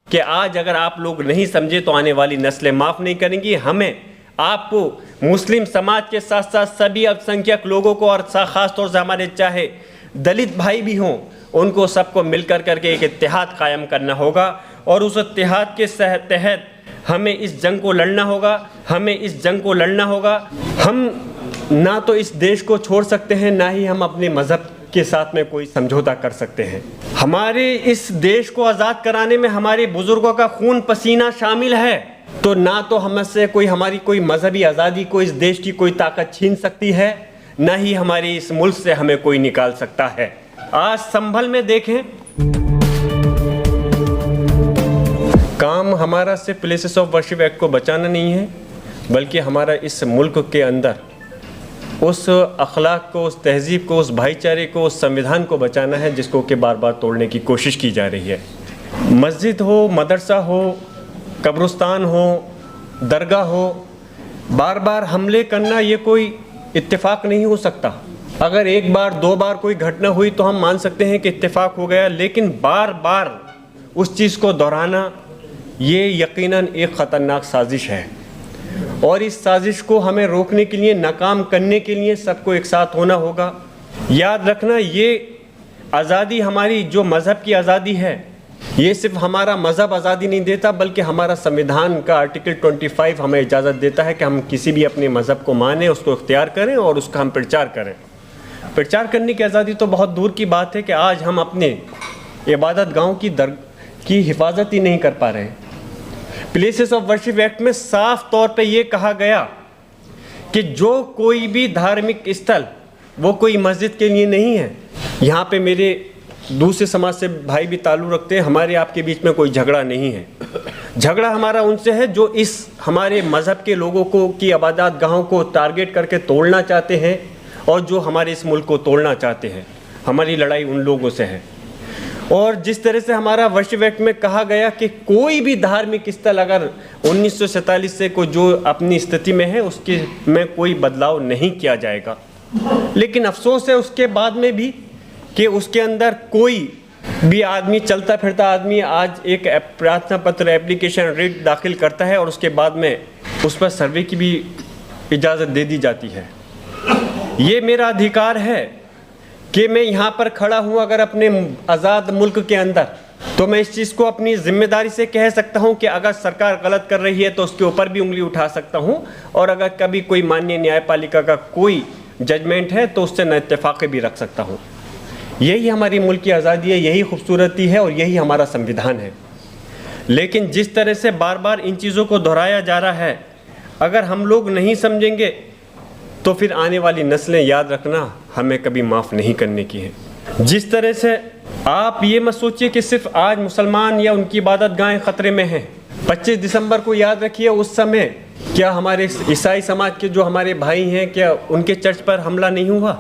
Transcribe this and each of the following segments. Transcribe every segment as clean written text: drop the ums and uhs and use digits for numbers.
कि आज अगर आप लोग नहीं समझे तो आने वाली नस्लें माफ़ नहीं करेंगी। हमें आपको मुस्लिम समाज के साथ साथ सभी अल्पसंख्यक लोगों को और ख़ास तौर से हमारे चाहे दलित भाई भी हों, उनको सबको मिलकर करके एक इत्तेहाद कायम करना होगा और उस इत्तेहाद के तहत हमें इस जंग को लड़ना होगा। हम ना तो इस देश को छोड़ सकते हैं, ना ही हम अपने मज़हब के साथ में कोई समझौता कर सकते हैं। हमारे इस देश को आज़ाद कराने में हमारे बुजुर्गों का खून पसीना शामिल है, तो ना तो हमसे हमारी कोई मजहबी आज़ादी को इस देश की कोई ताकत छीन सकती है, ना ही हमारे इस मुल्क से हमें कोई निकाल सकता है। आज संभल में देखें, काम हमारा सिर्फ प्लेसेस ऑफ वर्शिप एक्ट को बचाना नहीं है, बल्कि हमारा इस मुल्क के अंदर उस अखलाक को, उस तहज़ीब को, उस भाईचारे को, उस संविधान को बचाना है जिसको कि बार बार तोड़ने की कोशिश की जा रही है। मस्जिद हो, मदरसा हो, कब्रिस्तान हो, दरगाह हो, बार बार हमले करना ये कोई इत्तेफाक नहीं हो सकता। अगर एक बार दो बार कोई घटना हुई तो हम मान सकते हैं कि इत्तेफाक हो गया, लेकिन बार बार उस चीज़ को दोहराना ये यकीनन एक ख़तरनाक साजिश है और इस साजिश को हमें रोकने के लिए, नाकाम करने के लिए सबको एक साथ होना होगा। याद रखना, ये आज़ादी हमारी जो मज़हब की आज़ादी है, ये सिर्फ हमारा मज़हब आज़ादी नहीं देता, बल्कि हमारा संविधान का आर्टिकल 25 हमें इजाज़त देता है कि हम किसी भी अपने मज़हब को मानें, उसको इख्तियार करें और उसका हम प्रचार करें। प्रचार करने की आज़ादी तो बहुत दूर की बात है कि आज हम अपने इबादत गाहों की हिफाजत ही नहीं कर पा रहे। प्लेसेस ऑफ वर्शिप एक्ट में साफ तौर पे ये कहा गया कि जो कोई भी धार्मिक स्थल वो कोई मस्जिद के लिए नहीं है। यहाँ पे मेरे दूसरे समाज से भाई भी ताल्लुक़ रखते हैं, हमारे आपके बीच में कोई झगड़ा नहीं है। झगड़ा हमारा उनसे है जो इस हमारे मज़हब के लोगों को की इबादत गाहों को टारगेट करके तोड़ना चाहते हैं और जो हमारे इस मुल्क को तोड़ना चाहते हैं। हमारी लड़ाई उन लोगों से है। और जिस तरह से हमारा वर्शिप एक्ट में कहा गया कि कोई भी धार्मिक स्थल अगर 1947 से को जो अपनी स्थिति में है उसके में कोई बदलाव नहीं किया जाएगा, लेकिन अफसोस है उसके बाद में भी कि उसके अंदर कोई भी आदमी, चलता फिरता आदमी आज एक प्रार्थना पत्र, एप्लीकेशन, रिट दाखिल करता है और उसके बाद में उस पर सर्वे की भी इजाज़त दे दी जाती है। ये मेरा अधिकार है कि मैं यहाँ पर खड़ा हूँ अगर अपने आज़ाद मुल्क के अंदर, तो मैं इस चीज़ को अपनी ज़िम्मेदारी से कह सकता हूँ कि अगर सरकार गलत कर रही है तो उसके ऊपर भी उंगली उठा सकता हूँ, और अगर कभी कोई माननीय न्यायपालिका का कोई जजमेंट है तो उससे न इत्तेफाक़ी भी रख सकता हूँ। यही हमारी मुल्क की आज़ादी है, यही खूबसूरती है और यही हमारा संविधान है। लेकिन जिस तरह से बार बार इन चीज़ों को दोहराया जा रहा है, अगर हम लोग नहीं समझेंगे तो फिर आने वाली नस्लें, याद रखना, हमें कभी माफ़ नहीं करने की है। जिस तरह से आप ये मत सोचिए कि सिर्फ आज मुसलमान या उनकी इबादत गाहें ख़तरे में हैं। 25 दिसंबर को याद रखिए, उस समय क्या हमारे ईसाई समाज के जो हमारे भाई हैं, क्या उनके चर्च पर हमला नहीं हुआ?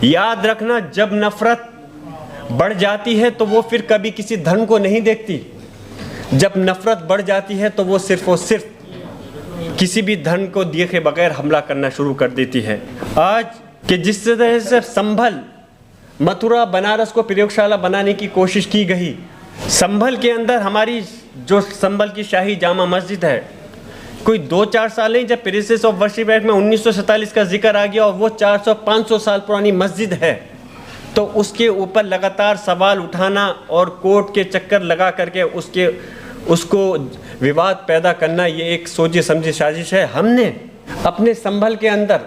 याद रखना, जब नफ़रत बढ़ जाती है तो वो फिर कभी किसी धर्म को नहीं देखती। जब नफ़रत बढ़ जाती है तो वो सिर्फ और सिर्फ किसी भी धर्म को देखे बगैर हमला करना शुरू कर देती है। आज के जिस तरह से संभल, मथुरा, बनारस को प्रयोगशाला बनाने की कोशिश की गई, संभल के अंदर हमारी जो संभल की शाही जामा मस्जिद है, कोई 2-4 साल नहीं, जब प्लेसेस ऑफ वर्शिप एक्ट में 1947 का जिक्र आ गया और वो 400-500 साल पुरानी मस्जिद है, तो उसके ऊपर लगातार सवाल उठाना और कोर्ट के चक्कर लगा करके उसको विवाद पैदा करना, ये एक सोचे समझे साजिश है। हमने अपने संभल के अंदर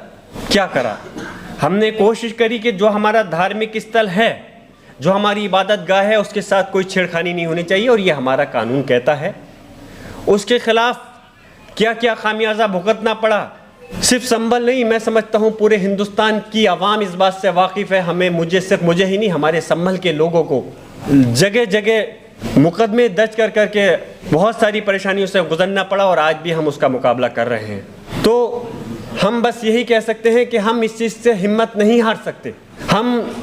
क्या करा? हमने कोशिश करी कि जो हमारा धार्मिक स्थल है, जो हमारी इबादत गाह है, उसके साथ कोई छेड़खानी नहीं होनी चाहिए और ये हमारा कानून कहता है। उसके खिलाफ क्या क्या खामियाजा भुगतना पड़ा, सिर्फ संभल नहीं, मैं समझता हूँ पूरे हिंदुस्तान की आवाम इस बात से वाकिफ़ है। हमें, मुझे ही नहीं, हमारे संभल के लोगों को जगह जगह मुकदमे दर्ज कर करके बहुत सारी परेशानियों से गुजरना पड़ा और आज भी हम उसका मुकाबला कर रहे हैं। तो हम बस यही कह सकते हैं कि हम इस चीज़ से हिम्मत नहीं हार सकते। हम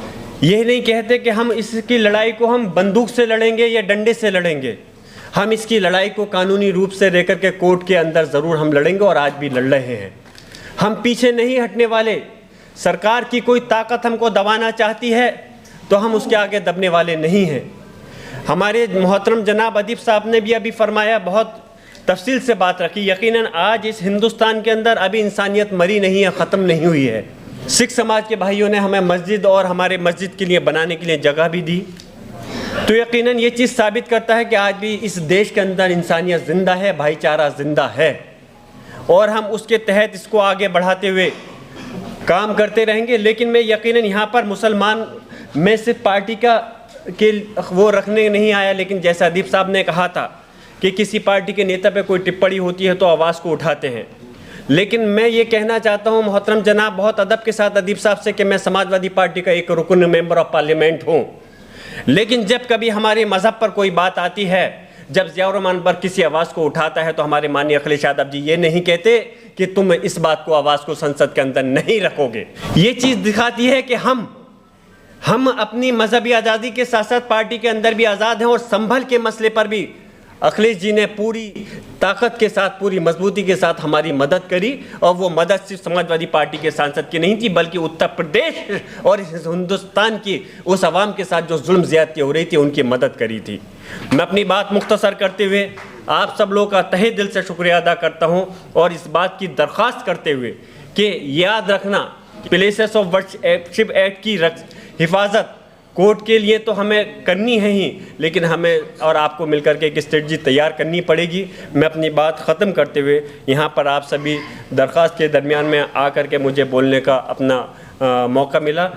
यही नहीं कहते कि हम इसकी लड़ाई को हम बंदूक से लड़ेंगे या डंडे से लड़ेंगे। हम इसकी लड़ाई को कानूनी रूप से लेकर के कोर्ट के अंदर ज़रूर हम लड़ेंगे और आज भी लड़ रहे हैं। हम पीछे नहीं हटने वाले। सरकार की कोई ताकत हमको दबाना चाहती है तो हम उसके आगे दबने वाले नहीं हैं। हमारे मोहतरम जनाब अदीब साहब ने भी अभी फरमाया, बहुत तफसील से बात रखी। यकीनन आज इस हिंदुस्तान के अंदर अभी इंसानियत मरी नहीं है, ख़त्म नहीं हुई है। सिख समाज के भाइयों ने हमें मस्जिद और हमारे मस्जिद के लिए बनाने के लिए जगह भी दी, तो यकीनन ये चीज़ साबित करता है कि आज भी इस देश के अंदर इंसानियत ज़िंदा है, भाईचारा ज़िंदा है, और हम उसके तहत इसको आगे बढ़ाते हुए काम करते रहेंगे। लेकिन मैं यकीनन यहाँ पर मुसलमान में सिर्फ पार्टी का के वो रखने नहीं आया, लेकिन जैसा अदीब साहब ने कहा था कि किसी पार्टी के नेता पे कोई टिप्पणी होती है तो आवाज़ को उठाते हैं। लेकिन मैं ये कहना चाहता हूँ मोहतरम जनाब, बहुत अदब के साथ अदीब साहब से, कि मैं समाजवादी पार्टी का एक रुकन मेंबर ऑफ पार्लियामेंट हूँ, लेकिन जब कभी हमारे मज़हब पर कोई बात आती है, जब ज़ियाउर रहमान पर किसी आवाज़ को उठाता है, तो हमारे माननीय अखिलेश यादव जी ये नहीं कहते कि तुम इस बात को, आवाज़ को संसद के अंदर नहीं रखोगे। ये चीज़ दिखाती है कि हम अपनी मजहबी आज़ादी के साथ साथ पार्टी के अंदर भी आज़ाद हैं, और संभल के मसले पर भी अखिलेश जी ने पूरी ताकत के साथ, पूरी मजबूती के साथ हमारी मदद करी, और वो मदद सिर्फ समाजवादी पार्टी के सांसद की नहीं थी, बल्कि उत्तर प्रदेश और हिंदुस्तान की उस आवाम के साथ जो जुल्म ज़्यादती हो रही थी, उनकी मदद करी थी। मैं अपनी बात मुख्तसर करते हुए आप सब लोगों का तहे दिल से शुक्रिया अदा करता हूँ, और इस बात की दरख्वास्त करते हुए कि याद रखना, प्लेसेस ऑफ वर्शिप एक्ट की हिफाजत कोर्ट के लिए तो हमें करनी है ही, लेकिन हमें और आपको मिलकर के एक स्ट्रेटजी तैयार करनी पड़ेगी। मैं अपनी बात ख़त्म करते हुए यहाँ पर आप सभी दरख्वास्त के दरमियान में आकर के मुझे बोलने का अपना मौका मिला।